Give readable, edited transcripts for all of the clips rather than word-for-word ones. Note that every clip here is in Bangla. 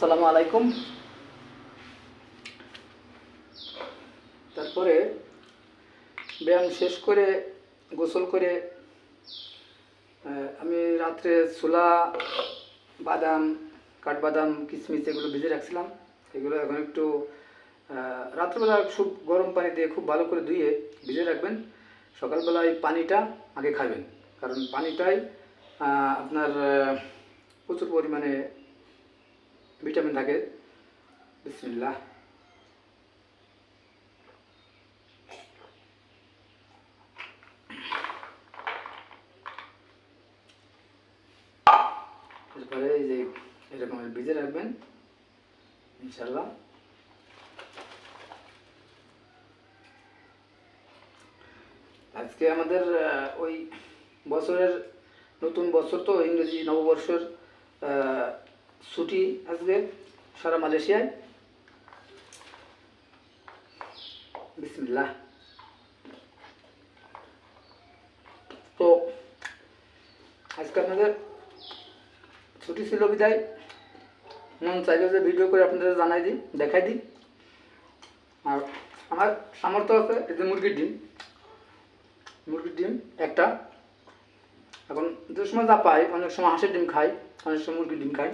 আসসালামু আলাইকুম। তারপরে ব্যায়াম শেষ করে গোসল করে আমি রাত্রে ছোলা, বাদাম, কাঠবাদাম, কিশমিশ এগুলো ভিজে রাখছিলাম। এগুলো এখন একটু রাত্রেবেলা খুব গরম পানি দিয়ে খুব ভালো করে ধুয়ে ভিজে রাখবেন। সকালবেলা এই পানিটা আগে খাবেন, কারণ পানিটাই আপনার প্রচুর পরিমাণে ভিটামিন থাকে। বিসমিল্লাহ। এরপরে এই যে এরকম ভিজে রাখবেন ইনশাল্লাহ। আজকে আমাদের ওই বছরের নতুন বছর, তো ইংরেজি নববর্ষের ছুটি আজকে সারা মালয়েশিয়ায়। বিসমিল্লাহ। তো আজকে আপনাদের ছুটি ছিল বিদায় মন চাইলে যে ভিডিও করে আপনাদের জানাই দিই, দেখাই দিই। আর আমার সামর্থ্য আছে এই যে মুরগির ডিম একটা। এখন যে সময় যা পাই, অনেক সময় হাঁসের ডিম খাই, অনেক সময় মুরগির ডিম খাই।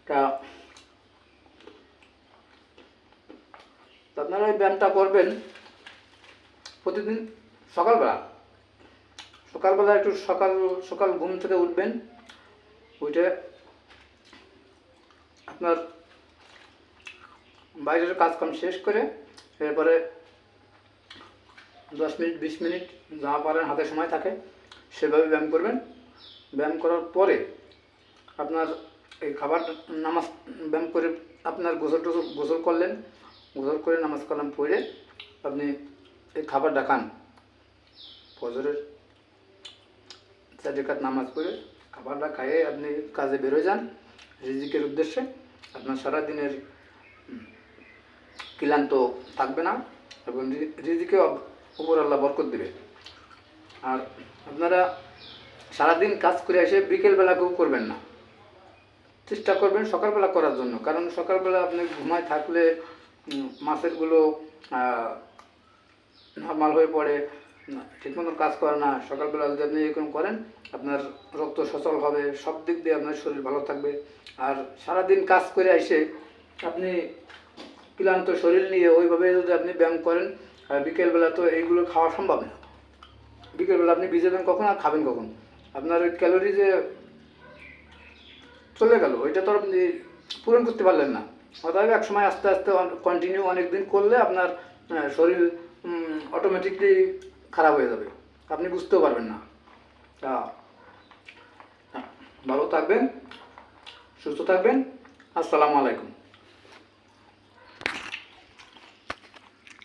তা আপনারা এই ব্যায়ামটা করবেন প্রতিদিন সকালবেলা একটু সকাল ঘুম থেকে উঠবেন। উঠে আপনার বাইরের কাজকাম শেষ করে এরপরে 10 মিনিট 20 মিনিট যা পারেন হাতে সময় থাকে সেভাবে ব্যায়াম করবেন। ব্যায়াম করার পরে আপনার এই খাবার নামাজ ব্যায়াম করে আপনার গোসল করলেন, গোসল করে নামাজ কালাম পড়ে আপনি এই খাবারটা খান। ফজরের 4 রাকাত নামাজ পড়ে খাবারটা খাইয়ে আপনি কাজে বেরোয় যান রিজিকের উদ্দেশ্যে। আপনার সারাদিনের ক্লান্ত থাকবে না এবং রিজিকে উপর আল্লাহ বরকত দেবে। আর আপনারা সারাদিন কাজ করে এসে বিকেলবেলা কেউ করবেন না, চেষ্টা করবেন সকালবেলা করার জন্য। কারণ সকালবেলা আপনি ঘুমায় থাকলে মাসেলগুলো নর্মাল হয়ে পড়ে, ঠিক মতো কাজ করে না। সকালবেলা যদি আপনি এরকম করেন আপনার রক্ত সচল হবে, সব দিক দিয়ে আপনার শরীর ভালো থাকবে। আর সারাদিন কাজ করে এসে আপনি ক্লান্ত শরীর নিয়ে ওইভাবে যদি আপনি ব্যায়াম করেন, আর বিকেলবেলা তো এইগুলো খাওয়া সম্ভব না। বিকেলবেলা আপনি ভিজাবেন কখন আর খাবেন কখন? আপনার ওই ক্যালোরি যে চলে গেল ওইটা তো আপনি পূরণ করতে পারলেন না। অতএব এক সময় আস্তে আস্তে কন্টিনিউ অনেক দিন করলে আপনার শরীর অটোমেটিকলি খারাপ হয়ে যাবে, আপনি বুঝতেও পারবেন না। ভালো থাকবেন, সুস্থ থাকবেন। আসসালামু আলাইকুম।